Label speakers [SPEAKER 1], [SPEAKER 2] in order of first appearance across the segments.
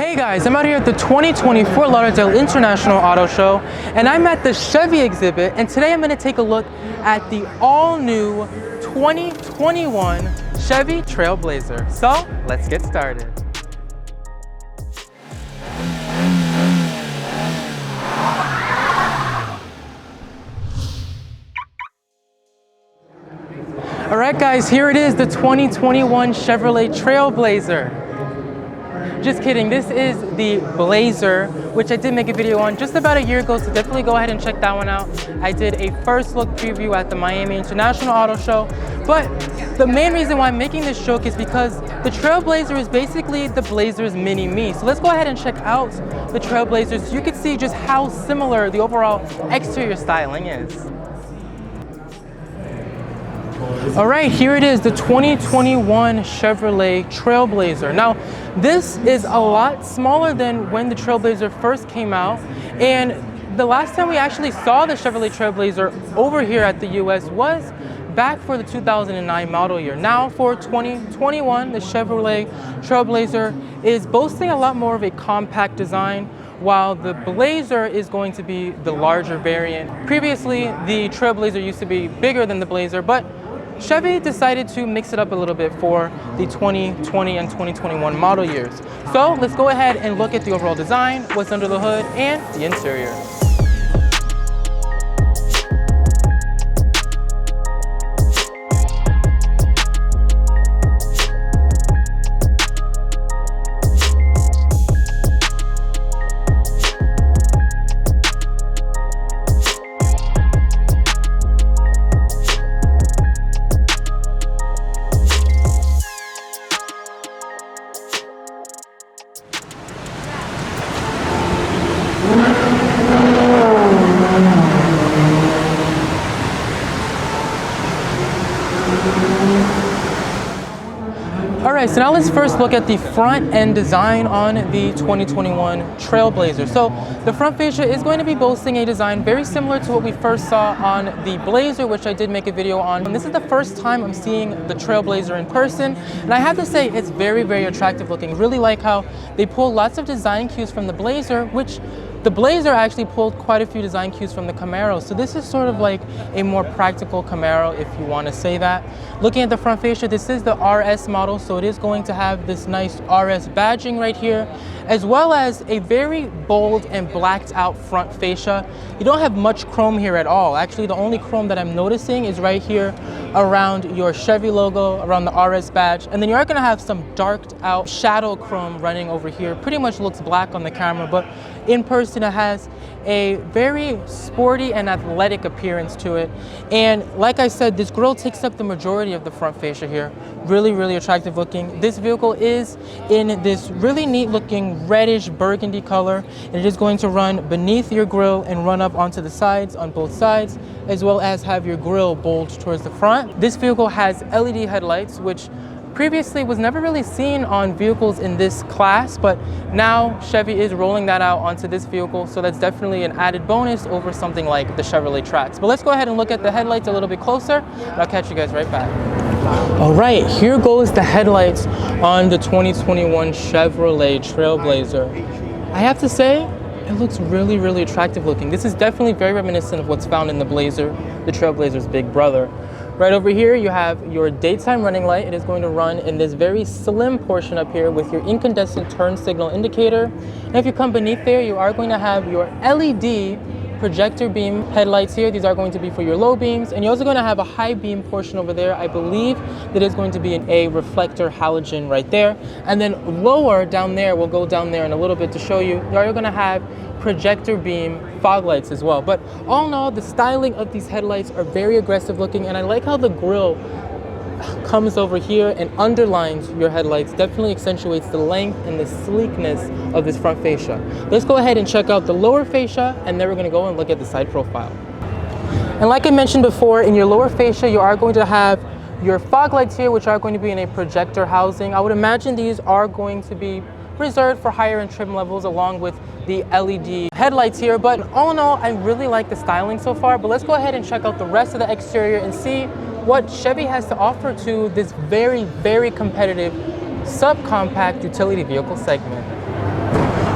[SPEAKER 1] Hey guys, I'm out here at the 2020 Fort Lauderdale International Auto Show, and I'm at the Chevy exhibit, and today I'm going to take a look at the all-new 2021 Chevy TrailBlazer. So, let's get started. Alright guys, here it is, the 2021 Chevrolet TrailBlazer. Just kidding, this is the Blazer, which I did make a video on just about a year ago, so definitely go ahead and check that one out. I did a first look preview at the Miami International Auto Show, but the main reason why I'm making this joke is because the TrailBlazer is basically the Blazer's mini-me. So let's go ahead and check out the TrailBlazer so you can see just how similar the overall exterior styling is. All right, here it is, the 2021 Chevrolet TrailBlazer. Now, this is a lot smaller than when the TrailBlazer first came out, and the last time we actually saw the Chevrolet TrailBlazer over here at the US was back for the 2009 model year. Now for 2021, the Chevrolet TrailBlazer is boasting a lot more of a compact design, while the Blazer is going to be the larger variant. Previously, the TrailBlazer used to be bigger than the Blazer, but Chevy decided to mix it up a little bit for the 2020 and 2021 model years. So let's go ahead and look at the overall design, what's under the hood, and the interior. Alright, so now let's first look at the front end design on the 2021 TrailBlazer. So the front fascia is going to be boasting a design very similar to what we first saw on the Blazer, which I did make a video on. And this is the first time I'm seeing the TrailBlazer in person, and I have to say it's very, very attractive looking. Really like how they pull lots of design cues from the Blazer, which the Blazer actually pulled quite a few design cues from the Camaro. So this is sort of like a more practical Camaro, if you want to say that. Looking at the front fascia, this is the RS model, so it is going to have this nice RS badging right here, as well as a very bold and blacked out front fascia. You don't have much chrome here at all. Actually, the only chrome that I'm noticing is right here around your Chevy logo, around the RS badge. And then you are going to have some darked out shadow chrome running over here. Pretty much looks black on the camera, but in person it has a very sporty and athletic appearance to it. And like I said, this grille takes up the majority of the front fascia here. Really, really attractive looking. This vehicle is in this really neat looking reddish burgundy color. And it is going to run beneath your grille and run up onto the sides on both sides, as well as have your grille bulge towards the front. This vehicle has LED headlights, which previously was never really seen on vehicles in this class, but now Chevy is rolling that out onto this vehicle, so that's definitely an added bonus over something like the Chevrolet Trax. But let's go ahead and look at the headlights a little bit closer, and I'll catch you guys right back. All right, here goes the headlights on the 2021 Chevrolet TrailBlazer. I have to say, it looks really, really attractive looking. This is definitely very reminiscent of what's found in the Blazer, the TrailBlazer's big brother. Right over here, you have your daytime running light. It is going to run in this very slim portion up here with your incandescent turn signal indicator. And if you come beneath there, you are going to have your LED projector beam headlights here. These are going to be for your low beams. And you're also going to have a high beam portion over there. I believe that is going to be a reflector halogen right there. And then lower down there, we'll go down there in a little bit to show you, you are going to have projector beam fog lights as well. But all in all, the styling of these headlights are very aggressive looking, and I like how the grille comes over here and underlines your headlights. Definitely accentuates the length and the sleekness of this front fascia. Let's go ahead and check out the lower fascia, and then we're going to go and look at the side profile. And like I mentioned before, in your lower fascia you are going to have your fog lights here, which are going to be in a projector housing. I would imagine these are going to be reserved for higher end trim levels, along with the LED headlights here. But all in all, I really like the styling so far. But let's go ahead and check out the rest of the exterior and see what Chevy has to offer to this very, very competitive subcompact utility vehicle segment.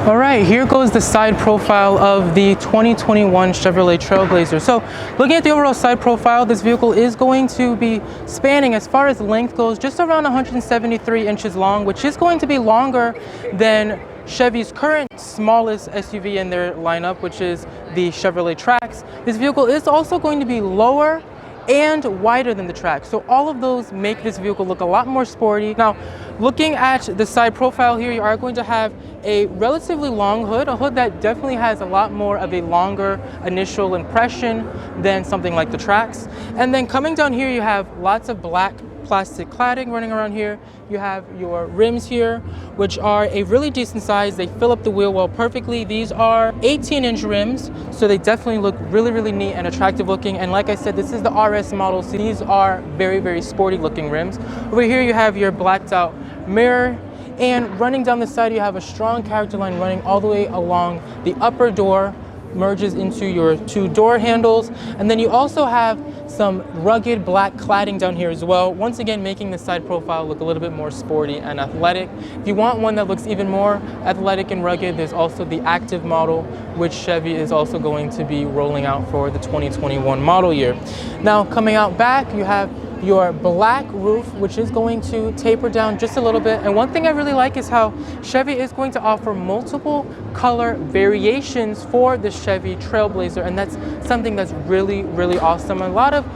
[SPEAKER 1] All right, here goes the side profile of the 2021 Chevrolet TrailBlazer. So looking at the overall side profile, this vehicle is going to be spanning, as far as length goes, just around 173 inches long, which is going to be longer than Chevy's current smallest SUV in their lineup, which is the Chevrolet Trax. This vehicle is also going to be lower and wider than the Trax. So all of those make this vehicle look a lot more sporty. Now, looking at the side profile here, you are going to have a relatively long hood, a hood that definitely has a lot more of a longer initial impression than something like the Trax. And then coming down here, you have lots of black plastic cladding running around here. You have your rims here, which are a really decent size. They fill up the wheel well perfectly. These are 18-inch rims, so they definitely look really, really neat and attractive looking. And like I said, this is the RS model, so these are very, very sporty looking rims. Over here, you have your blacked out mirror, and running down the side, you have a strong character line running all the way along the upper door, merges into your two door handles, and then you also have some rugged black cladding down here as well, once again making the side profile look a little bit more sporty and athletic. If you want one that looks even more athletic and rugged, there's also the Activ model, which Chevy is also going to be rolling out for the 2021 model year. Now, coming out back, you have your black roof, which is going to taper down just a little bit. And one thing I really like is how Chevy is going to offer multiple color variations for the Chevy TrailBlazer, and that's something that's really, really awesome. A lot of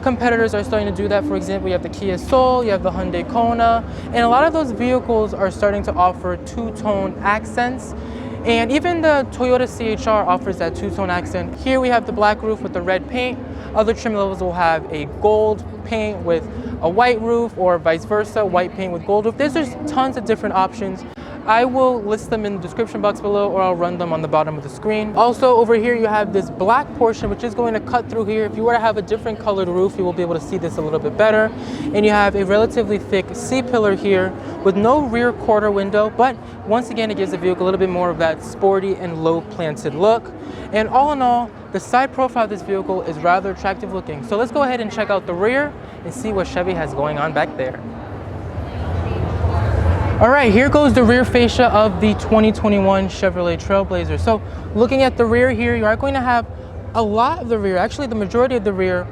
[SPEAKER 1] competitors are starting to do that. For example, you have the Kia Soul, you have the Hyundai Kona, and a lot of those vehicles are starting to offer two-tone accents. And even the Toyota CHR offers that two-tone accent. Here we have the black roof with the red paint. Other trim levels will have a gold paint with a white roof, or vice versa, white paint with gold roof. There's just tons of different options. I will list them in the description box below, or I'll run them on the bottom of the screen. Also, over here you have this black portion, which is going to cut through here. If you were to have a different colored roof, you will be able to see this a little bit better. And you have a relatively thick C-pillar here with no rear quarter window, but once again, it gives the vehicle a little bit more of that sporty and low planted look. And all in all, the side profile of this vehicle is rather attractive looking. So let's go ahead and check out the rear and see what Chevy has going on back there. All right, here goes the rear fascia of the 2021 Chevrolet TrailBlazer. So looking at the rear here, you are going to have a lot of the rear, actually the majority of the rear,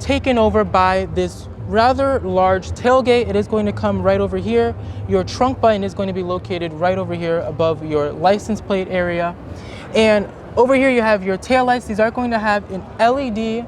[SPEAKER 1] taken over by this rather large tailgate. It is going to come right over here. Your trunk button is going to be located right over here above your license plate area. And over here you have your taillights. These are going to have an LED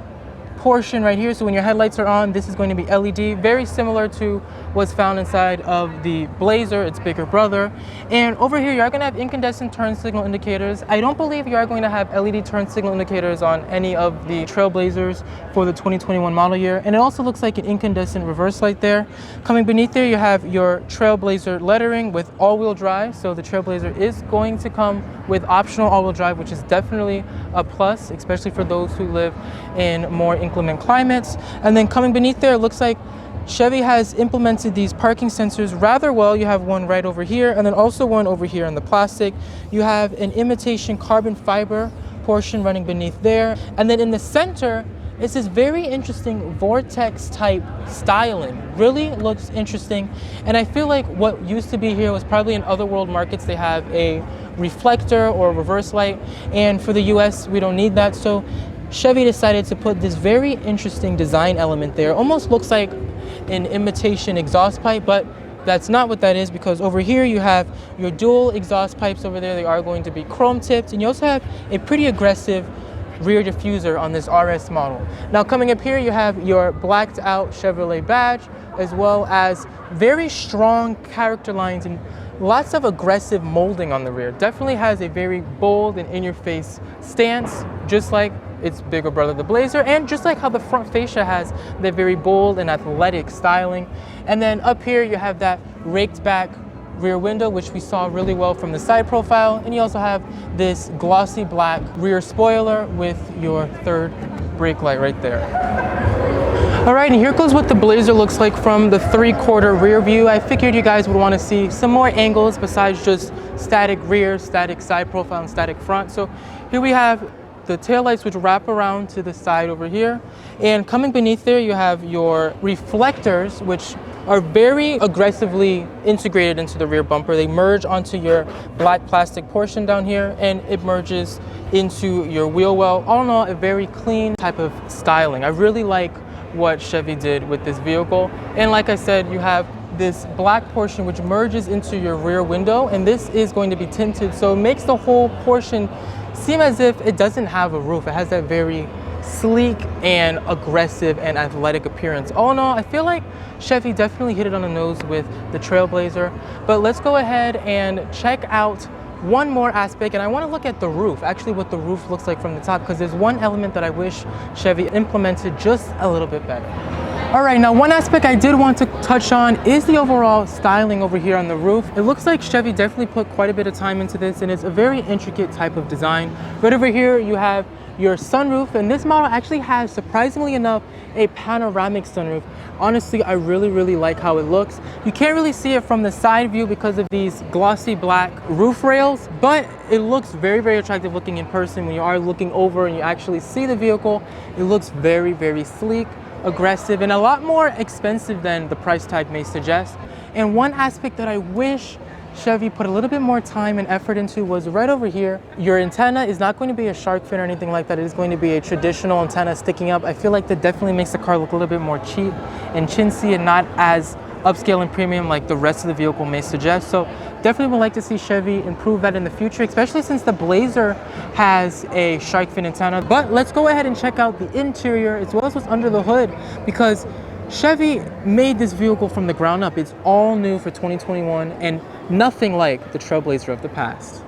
[SPEAKER 1] portion right here, so when your headlights are on, this is going to be LED, very similar to what's found inside of the Blazer, its bigger brother. And over here you are going to have incandescent turn signal indicators. I don't believe you are going to have LED turn signal indicators on any of the TrailBlazers for the 2021 model year. And it also looks like an incandescent reverse light there. Coming beneath there, you have your TrailBlazer lettering with all-wheel drive. So the TrailBlazer is going to come with optional all-wheel drive, which is definitely a plus, especially for those who live in more inclement climates. And then coming beneath there, it looks like Chevy has implemented these parking sensors rather well. You have one right over here, and then also one over here in the plastic. You have an imitation carbon fiber portion running beneath there. And then in the center, it's this very interesting vortex type styling. Really looks interesting. And I feel like what used to be here was probably in other world markets, they have a reflector or a reverse light. And for the US, we don't need that. So Chevy decided to put this very interesting design element there. Almost looks like an imitation exhaust pipe, but that's not what that is, because over here you have your dual exhaust pipes over there. They are going to be chrome tipped, and you also have a pretty aggressive rear diffuser on this RS model. Now coming up here, you have your blacked out Chevrolet badge, as well as very strong character lines and lots of aggressive molding on the rear. Definitely has a very bold and in-your-face stance, just like its bigger brother, the Blazer, and just like how the front fascia has that very bold and athletic styling. And then up here, you have that raked back rear window, which we saw really well from the side profile. And you also have this glossy black rear spoiler with your third brake light right there. All right, and here goes what the Blazer looks like from the 3/4 rear view. I figured you guys would want to see some more angles besides just static rear, static side profile, and static front. So here we have the taillights, which wrap around to the side over here. And coming beneath there, you have your reflectors, which are very aggressively integrated into the rear bumper. They merge onto your black plastic portion down here, and it merges into your wheel well. All in all, a very clean type of styling. I really like what Chevy did with this vehicle. And like I said, you have this black portion which merges into your rear window, and this is going to be tinted, so it makes the whole portion seem as if it doesn't have a roof. It has that very sleek and aggressive and athletic appearance. All in all, I feel like Chevy definitely hit it on the nose with the Trailblazer. But let's go ahead and check out one more aspect, and I want to look at the roof, actually what the roof looks like from the top, because there's one element that I wish Chevy implemented just a little bit better. All right, now one aspect I did want to touch on is the overall styling over here on the roof. It looks like Chevy definitely put quite a bit of time into this, and it's a very intricate type of design. Right over here, you have your sunroof, and this model actually has, surprisingly enough, a panoramic sunroof. Honestly, I really like how it looks. You can't really see it from the side view because of these glossy black roof rails, but it looks very attractive looking in person. When you are looking over and you actually see the vehicle, it looks very sleek, aggressive, and a lot more expensive than the price tag may suggest. And one aspect that I wish Chevy put a little bit more time and effort into was right over here. Your antenna is not going to be a shark fin or anything like that. It is going to be a traditional antenna sticking up. I feel like that definitely makes the car look a little bit more cheap and chintzy and not as upscale and premium like the rest of the vehicle may suggest. So definitely would like to see Chevy improve that in the future, especially since the Blazer has a shark fin antenna. But let's go ahead and check out the interior as well as what's under the hood, because Chevy made this vehicle from the ground up. It's all new for 2021 and nothing like the Trailblazer of the past.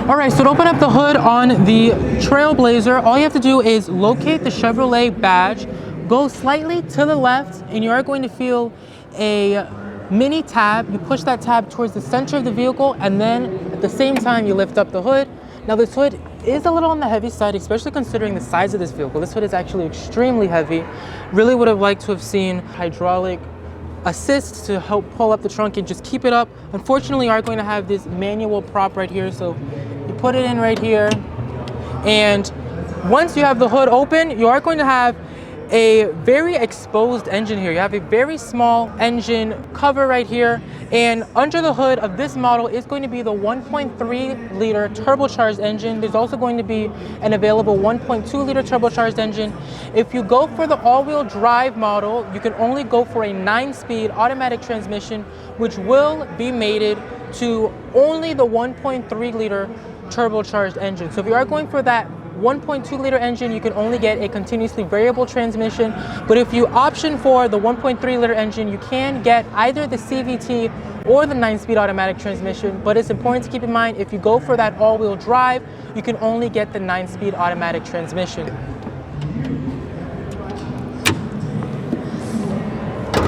[SPEAKER 1] All right, so to open up the hood on the Trailblazer, all you have to do is locate the Chevrolet badge, go slightly to the left, and you are going to feel a mini tab. You push that tab towards the center of the vehicle, and then at the same time you lift up the hood. Now this hood is a little on the heavy side, especially considering the size of this vehicle. This hood is actually extremely heavy. Really would have liked to have seen hydraulic assist to help pull up the trunk and just keep it up. Unfortunately, you are going to have this manual prop right here, so you put it in right here, and once you have the hood open, you are going to have a very exposed engine here. You have a very small engine cover right here, and under the hood of this model is going to be the 1.3 liter turbocharged engine. There's also going to be an available 1.2 liter turbocharged engine. If you go for the all-wheel drive model, you can only go for a 9-speed automatic transmission, which will be mated to only the 1.3 liter turbocharged engine. So if you are going for that 1.2 liter engine, you can only get a continuously variable transmission. But if you option for the 1.3 liter engine, you can get either the CVT or the 9-speed automatic transmission. But it's important to keep in mind, if you go for that all-wheel drive, you can only get the 9-speed automatic transmission.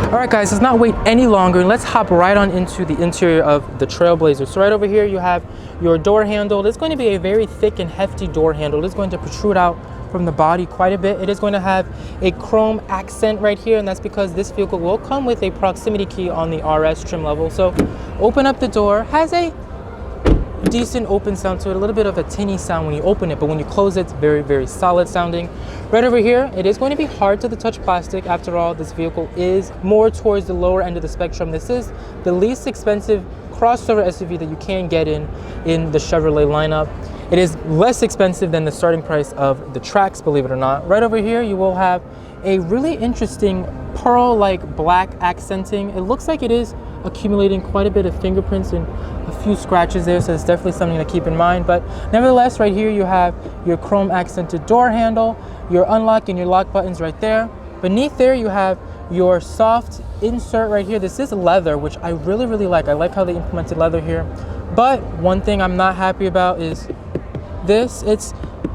[SPEAKER 1] All right, guys, let's not wait any longer, and let's hop right on into the interior of the Trailblazer. So right over here, you have your door handle. It's going to be a very thick and hefty door handle. It's going to protrude out from the body quite a bit. It is going to have a chrome accent right here, and that's because this vehicle will come with a proximity key on the RS trim level. So open up the door, has a decent open sound to it, a little bit of a tinny sound when you open it, but when you close it, it's very solid sounding. Right over here, it is going to be hard to the touch plastic. After all, this vehicle is more towards the lower end of the spectrum. This is the least expensive crossover SUV that you can get in the Chevrolet lineup. It is less expensive than the starting price of the Trax, believe it or not. Right over here, you will have a really interesting pearl-like black accenting. It looks like it is accumulating quite a bit of fingerprints and a few scratches there, so it's definitely something to keep in mind. But nevertheless, right here you have your chrome accented door handle, your unlock and your lock buttons right there. Beneath there you have your soft insert right here. This is leather, which I really like. I like how they implemented leather here. But one thing I'm not happy about is this. It's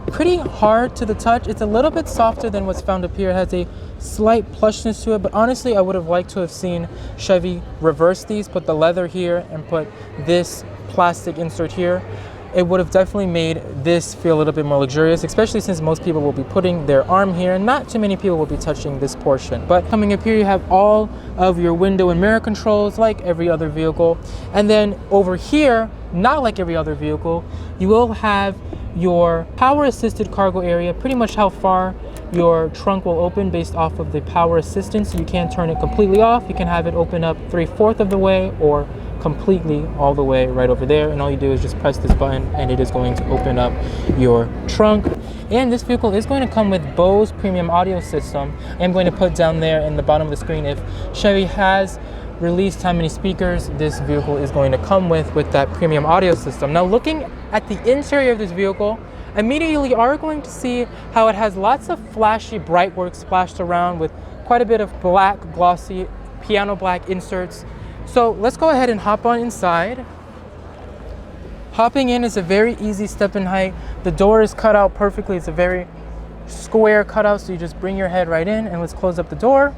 [SPEAKER 1] pretty hard to the touch. It's a little bit softer than what's found up here. It has a slight plushness to it, but honestly, I would have liked to have seen Chevy reverse these, put the leather here and put this plastic insert here. It would have definitely made this feel a little bit more luxurious, especially since most people will be putting their arm here and not too many people will be touching this portion. But coming up here, you have all of your window and mirror controls like every other vehicle. And then over here, not like every other vehicle, you will have your power assisted cargo area, pretty much how far your trunk will open based off of the power assistance. You can turn it completely off. You can have it open up 3/4 of the way or completely all the way right over there, and all you do is just press this button and it is going to open up your trunk. And this vehicle is going to come with Bose premium audio system. I'm going to put down there in the bottom of the screen if Chevy has released how many speakers this vehicle is going to come with that premium audio system. Now, looking at the interior of this vehicle, immediately you are going to see how it has lots of flashy bright work splashed around with quite a bit of black glossy piano black inserts. So let's go ahead and hop on inside. Hopping in is a very easy step in height. The door is cut out perfectly. It's a very square cutout, so you just bring your head right in, and let's close up the door.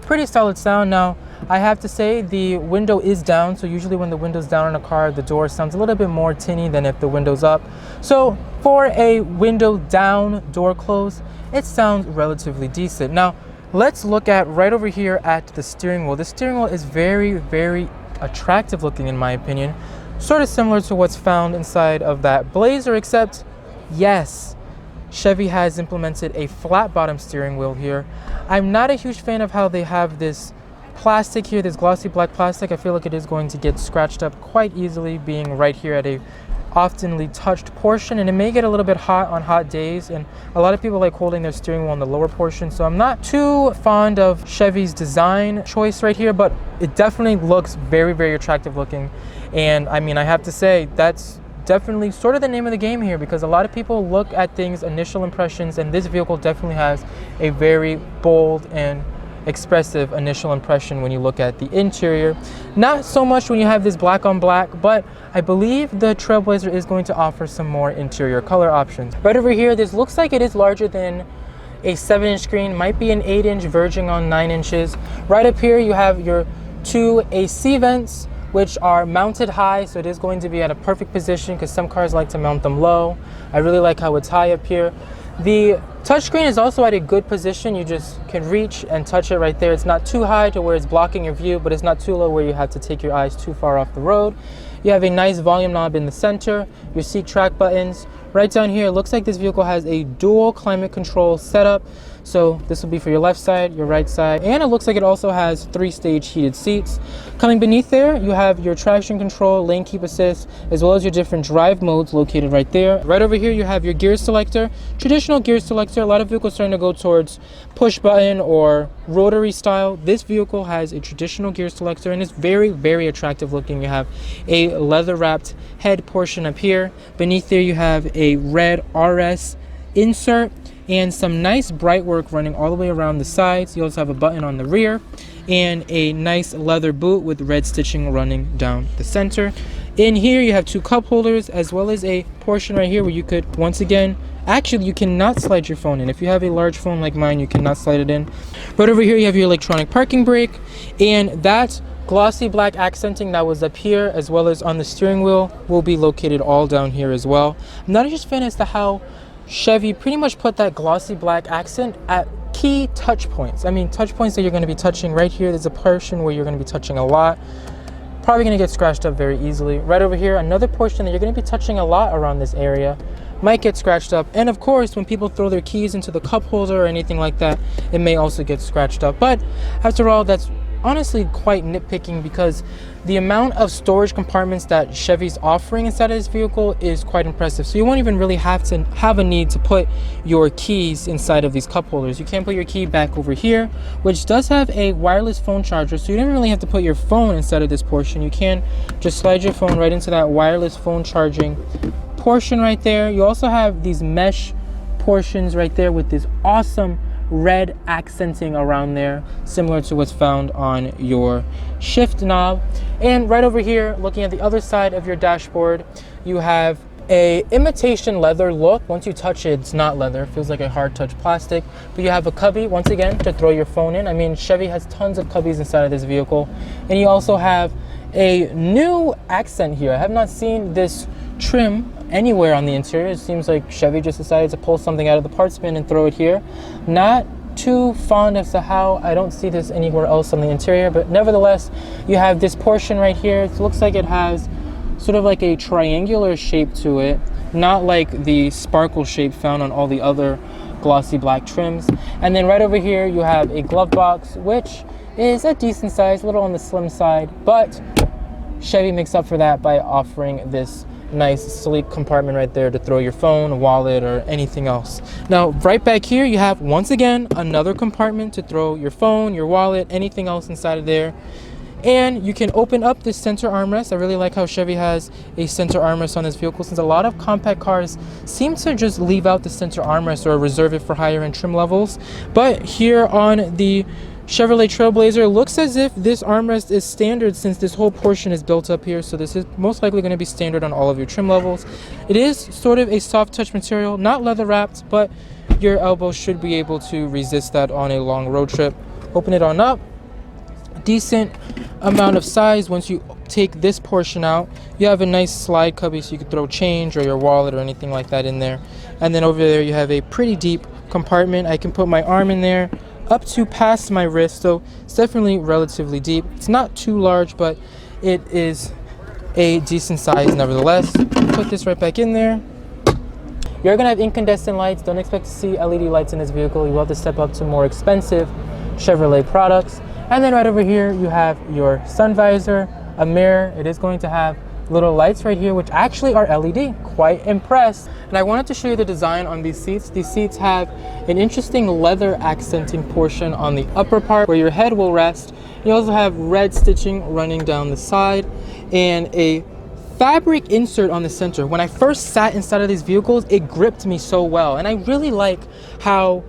[SPEAKER 1] Pretty solid sound. Now, I have to say the window is down, so usually when the window's down in a car, the door sounds a little bit more tinny than if the window's up. So for a window down, door close, it sounds relatively decent. Now, let's look at right over here at the steering wheel. The steering wheel is very, very attractive looking in my opinion. Sort of similar to what's found inside of that Blazer, except yes, Chevy has implemented a flat bottom steering wheel here. I'm not a huge fan of how they have this plastic here, this glossy black plastic. I feel like it is going to get scratched up quite easily being right here at a oftenly touched portion, and it may get a little bit hot on hot days, and a lot of people like holding their steering wheel on the lower portion, so I'm not too fond of Chevy's design choice right here, but it definitely looks very, very attractive looking. And I mean, I have to say that's definitely sort of the name of the game here, because a lot of people look at things initial impressions, and this vehicle definitely has a very bold and expressive initial impression when you look at the interior. Not so much when you have this black on black, but I believe the TrailBlazer is going to offer some more interior color options. Right over here, this looks like it is larger than a 7-inch screen, might be an 8-inch verging on 9 inches. Right up here you have your 2 AC vents, which are mounted high, so it is going to be at a perfect position because some cars like to mount them low. I really like how it's high up here. The touchscreen is also at a good position. You just can reach and touch it right there. It's not too high to where it's blocking your view, but it's not too low where you have to take your eyes too far off the road. You have a nice volume knob in the center, your seat track buttons. Right down here, it looks like this vehicle has a dual climate control setup. So this will be for your left side, your right side, and it looks like it also has 3-stage heated seats. Coming beneath there, you have your traction control, lane keep assist, as well as your different drive modes located right there. Right over here, you have your gear selector, traditional gear selector. A lot of vehicles starting to go towards push button or rotary style. This vehicle has a traditional gear selector and it's very, very attractive looking. You have a leather wrapped head portion up here. Beneath there, you have a red RS insert and some nice bright work running all the way around the sides. You also have a button on the rear and a nice leather boot with red stitching running down the center. In here you have 2 cup holders as well as a portion right here where you could, once again, actually you cannot slide your phone in. If you have a large phone like mine, you cannot slide it in. Right over here you have your electronic parking brake, and that glossy black accenting that was up here as well as on the steering wheel will be located all down here as well. I'm not a huge fan as to how Chevy pretty much put that glossy black accent at key touch points. I mean, touch points that you're going to be touching right here. There's a portion where you're going to be touching a lot. Probably going to get scratched up very easily. Right over here, another portion that you're going to be touching a lot around this area. Might get scratched up. And of course, when people throw their keys into the cup holder or anything like that, it may also get scratched up. But after all, that's honestly quite nitpicking because the amount of storage compartments that Chevy's offering inside of this vehicle is quite impressive. So you won't even really have to have a need to put your keys inside of these cup holders. You can put your key back over here, which does have a wireless phone charger, so you don't really have to put your phone inside of this portion. You can just slide your phone right into that wireless phone charging portion right there. You also have these mesh portions right there with this awesome red accenting around there, similar to what's found on your shift knob. And right over here, looking at the other side of your dashboard, you have a imitation leather look. Once you touch it, it's not leather, it feels like a hard touch plastic. But you have a cubby once again to throw your phone in. I mean, Chevy has tons of cubbies inside of this vehicle. And you also have a new accent here. I have not seen this trim anywhere on the interior. It seems like Chevy just decided to pull something out of the parts bin and throw it here. Not too fond as to how I don't see this anywhere else on the interior, but nevertheless, you have this portion right here. It looks like it has sort of like a triangular shape to it, not like the sparkle shape found on all the other glossy black trims. And then right over here, you have a glove box, which is a decent size, a little on the slim side, but Chevy makes up for that by offering this nice sleek compartment right there to throw your phone, a wallet, or anything else. Now, right back here, you have, once again, another compartment to throw your phone, your wallet, anything else inside of there. And you can open up this center armrest. I really like how Chevy has a center armrest on this vehicle, since a lot of compact cars seem to just leave out the center armrest or reserve it for higher end trim levels. But here on the Chevrolet TrailBlazer, it looks as if this armrest is standard, since this whole portion is built up here. So this is most likely going to be standard on all of your trim levels. It is sort of a soft touch material, not leather wrapped, but your elbow should be able to resist that on a long road trip. Open it on up. Decent amount of size. Once you take this portion out, you have a nice slide cubby, so you could throw change or your wallet or anything like that in there. And then over there you have a pretty deep compartment. I can put my arm in there up to past my wrist, so it's definitely relatively deep. It's not too large, but it is a decent size nevertheless. Put this right back in there. You're gonna have incandescent lights. Don't expect to see LED lights in this vehicle. You will have to step up to more expensive Chevrolet products. And then right over here, you have your sun visor, a mirror. It is going to have little lights right here, which actually are LED. Quite impressed. And I wanted to show you the design on these seats. These seats have an interesting leather accenting portion on the upper part where your head will rest. You also have red stitching running down the side and a fabric insert on the center. When I first sat inside of these vehicles, it gripped me so well. And I really like how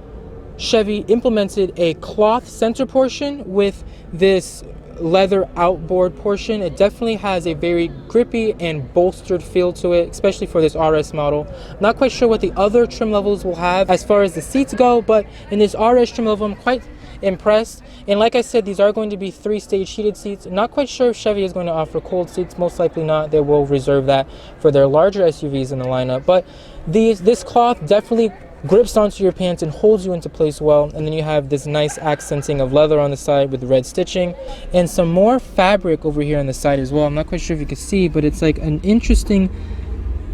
[SPEAKER 1] Chevy implemented a cloth center portion with this leather outboard portion. It definitely has a very grippy and bolstered feel to it, especially for this RS model. Not quite sure what the other trim levels will have as far as the seats go, but in this RS trim level, I'm quite impressed. And like I said, these are going to be 3-stage heated seats. Not quite sure if Chevy is going to offer cold seats. Most likely not. They will reserve that for their larger SUVs in the lineup. But this cloth definitely grips onto your pants and holds you into place well. And then you have this nice accenting of leather on the side with red stitching and some more fabric over here on the side as well. I'm not quite sure if you can see, but it's like an interesting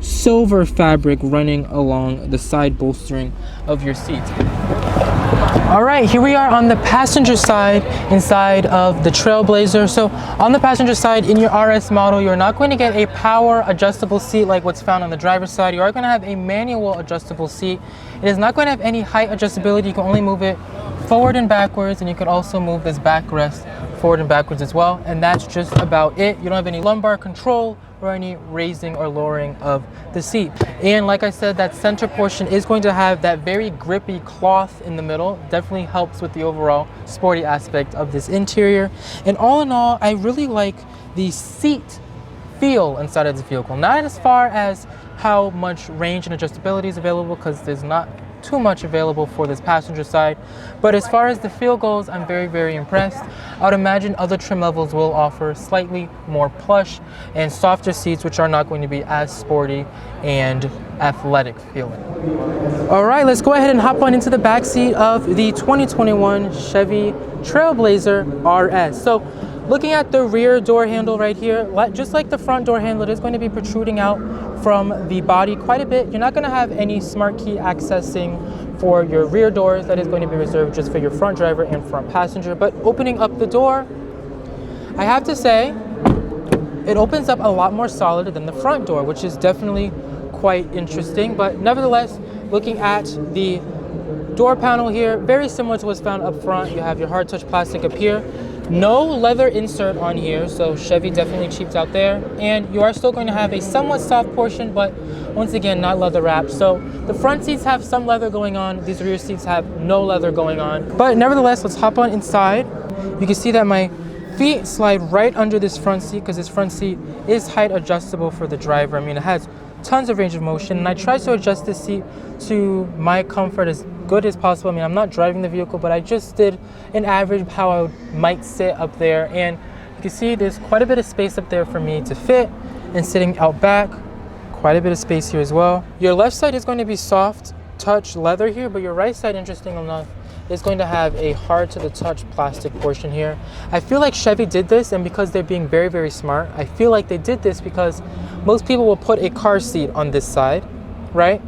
[SPEAKER 1] silver fabric running along the side bolstering of your seat. All right, here we are on the passenger side inside of the TrailBlazer. So on the passenger side in your RS model, you're not going to get a power adjustable seat like what's found on the driver's side. You are going to have a manual adjustable seat. It is not going to have any height adjustability. You can only move it forward and backwards, and you can also move this backrest forward and backwards as well. And that's just about it. You don't have any lumbar control or any raising or lowering of the seat. And like I said, that center portion is going to have that very grippy cloth in the middle. Definitely helps with the overall sporty aspect of this interior. And all in all, I really like the seat feel inside of this vehicle. Not as far as how much range and adjustability is available, because there's not too much available for this passenger side, but as far as the feel goes, I'm very, very impressed. I would imagine other trim levels will offer slightly more plush and softer seats, which are not going to be as sporty and athletic feeling. All right, let's go ahead and hop on into the back seat of the 2021 Chevy TrailBlazer RS. So looking at the rear door handle right here, just like the front door handle, it is going to be protruding out from the body quite a bit. You're not going to have any smart key accessing for your rear doors. That is going to be reserved just for your front driver and front passenger. But opening up the door, I have to say, it opens up a lot more solid than the front door, which is definitely quite interesting. But nevertheless, looking at the door panel here, very similar to what's found up front. You have your hard touch plastic up here. No leather insert on here, so Chevy definitely cheaped out there. And you are still going to have a somewhat soft portion, but once again, not leather wrapped. So the front seats have some leather going on. These rear seats have no leather going on. But nevertheless, let's hop on inside. You can see that my feet slide right under this front seat, because this front seat is height adjustable for the driver. I mean, it has tons of range of motion, and I try to adjust this seat to my comfort as good as possible. I mean, I'm not driving the vehicle, but I just did an average how I might sit up there, and you can see there's quite a bit of space up there for me to fit. And sitting out back, quite a bit of space here as well. Your left side is going to be soft touch leather here, but your right side, interesting enough, is going to have a hard to the touch plastic portion here. I feel like Chevy did this, and because they're being very, very smart, I feel like they did this because most people will put a car seat on this side, right?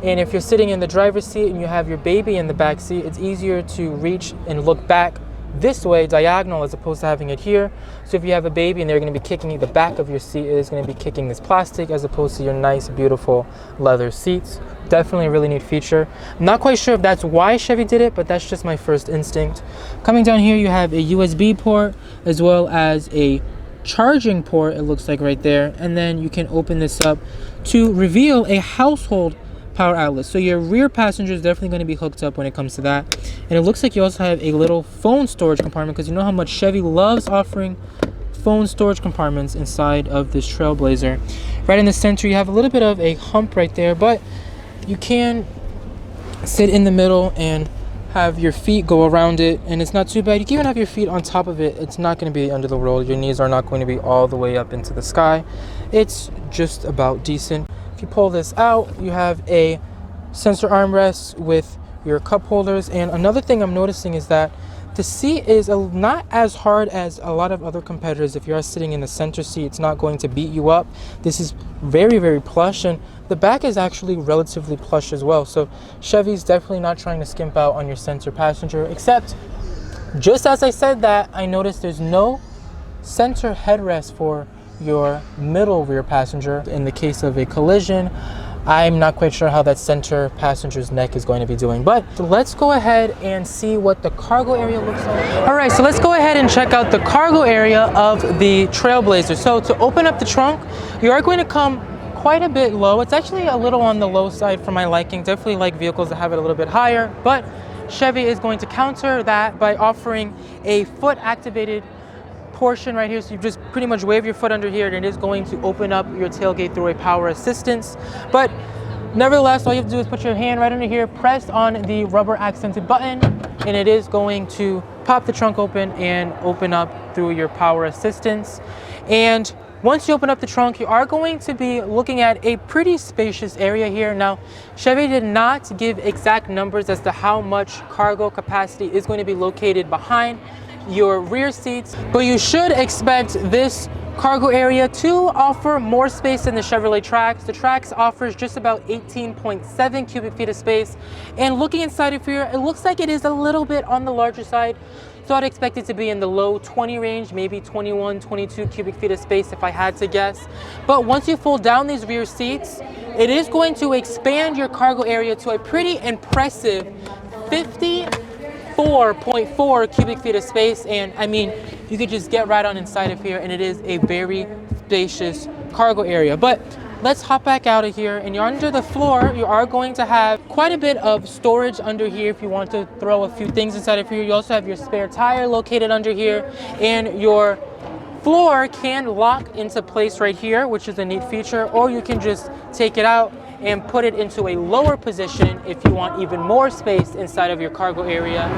[SPEAKER 1] And if you're sitting in the driver's seat and you have your baby in the back seat, it's easier to reach and look back this way, diagonal, as opposed to having it here. So if you have a baby and they're going to be kicking the back of your seat, it is going to be kicking this plastic as opposed to your nice, beautiful leather seats. Definitely a really neat feature. I'm not quite sure if that's why Chevy did it, but that's just my first instinct. Coming down here, you have a USB port as well as a charging port, it looks like right there. And then you can open this up to reveal a household power outlet. So your rear passenger is definitely going to be hooked up when it comes to that. And it looks like you also have a little phone storage compartment, because you know how much Chevy loves offering phone storage compartments inside of this TrailBlazer. Right in the center, you have a little bit of a hump right there, but you can sit in the middle and have your feet go around it, and it's not too bad. You can even have your feet on top of it. It's not going to be under the roll. Your knees are not going to be all the way up into the sky. It's just about decent. If you pull this out, you have a sensor armrest with your cup holders. And another thing I'm noticing is that the seat is not as hard as a lot of other competitors. If you're sitting in the center seat, it's not going to beat you up. This is very, very plush, and the back is actually relatively plush as well. So Chevy's definitely not trying to skimp out on your center passenger, except just as I said that, I noticed there's no center headrest for your middle rear passenger. In the case of a collision, I'm not quite sure how that center passenger's neck is going to be doing, but let's go ahead and see what the cargo area looks like. All right, so let's go ahead and check out the cargo area of the TrailBlazer. So to open up the trunk, you are going to come quite a bit low. It's actually a little on the low side for my liking. Definitely like vehicles that have it a little bit higher, but Chevy is going to counter that by offering a foot activated portion right here. So you just pretty much wave your foot under here and it is going to open up your tailgate through a power assistance. But nevertheless, all you have to do is put your hand right under here, press on the rubber accented button, and it is going to pop the trunk open and open up through your power assistance. And once you open up the trunk, you are going to be looking at a pretty spacious area here. Now, Chevy did not give exact numbers as to how much cargo capacity is going to be located behind your rear seats, but you should expect this cargo area to offer more space than the Chevrolet Trax. The Trax offers just about 18.7 cubic feet of space, and looking inside of here, it looks like it is a little bit on the larger side. So I'd expect it to be in the low 20 range, maybe 21, 22 cubic feet of space if I had to guess. But once you fold down these rear seats, it is going to expand your cargo area to a pretty impressive 54.4 cubic feet of space. And I mean, you could just get right on inside of here, and it is a very spacious cargo area. But let's hop back out of here, and you're under the floor. You are going to have quite a bit of storage under here if you want to throw a few things inside of here. You also have your spare tire located under here, and your floor can lock into place right here, which is a neat feature, or you can just take it out and put it into a lower position if you want even more space inside of your cargo area.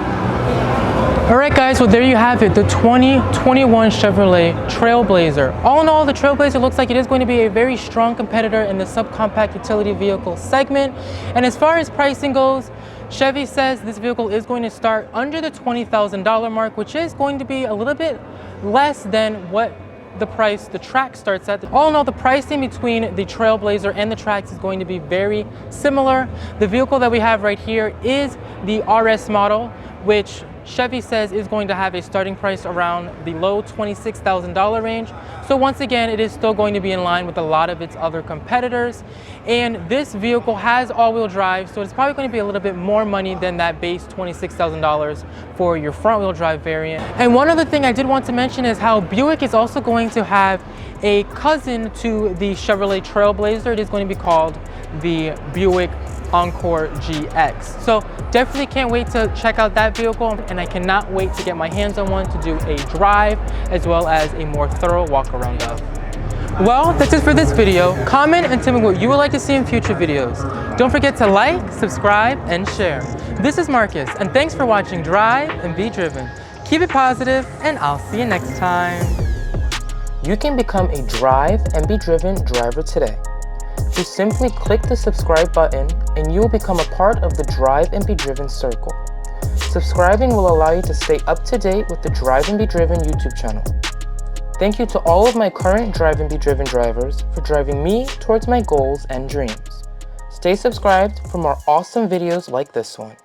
[SPEAKER 1] All right, guys, well, there you have it, the 2021 Chevrolet TrailBlazer. All in all, the TrailBlazer looks like it is going to be a very strong competitor in the subcompact utility vehicle segment. And as far as pricing goes, Chevy says this vehicle is going to start under the $20,000 mark, which is going to be a little bit less than what the price the Trax starts at. All in all, the pricing between the TrailBlazer and the Trax is going to be very similar. The vehicle that we have right here is the RS model, which Chevy says is going to have a starting price around the low $26,000 range. So once again, it is still going to be in line with a lot of its other competitors. And this vehicle has all-wheel drive, so it's probably going to be a little bit more money than that base $26,000 for your front-wheel drive variant. And one other thing I did want to mention is how Buick is also going to have a cousin to the Chevrolet TrailBlazer. It is going to be called the Buick Encore GX. So definitely can't wait to check out that vehicle, and I cannot wait to get my hands on one to do a drive as well as a more thorough walk around of. Well, that's it for this video. Comment and tell me what you would like to see in future videos. Don't forget to like, subscribe, and share. This is Marcus, and thanks for watching Drive and Be Driven. Keep it positive, and I'll see you next time. You can become a Drive and Be Driven driver today. Just simply click the subscribe button and you will become a part of the Drive and Be Driven circle. Subscribing will allow you to stay up to date with the Drive and Be Driven YouTube channel. Thank you to all of my current Drive and Be Driven drivers for driving me towards my goals and dreams. Stay subscribed for more awesome videos like this one.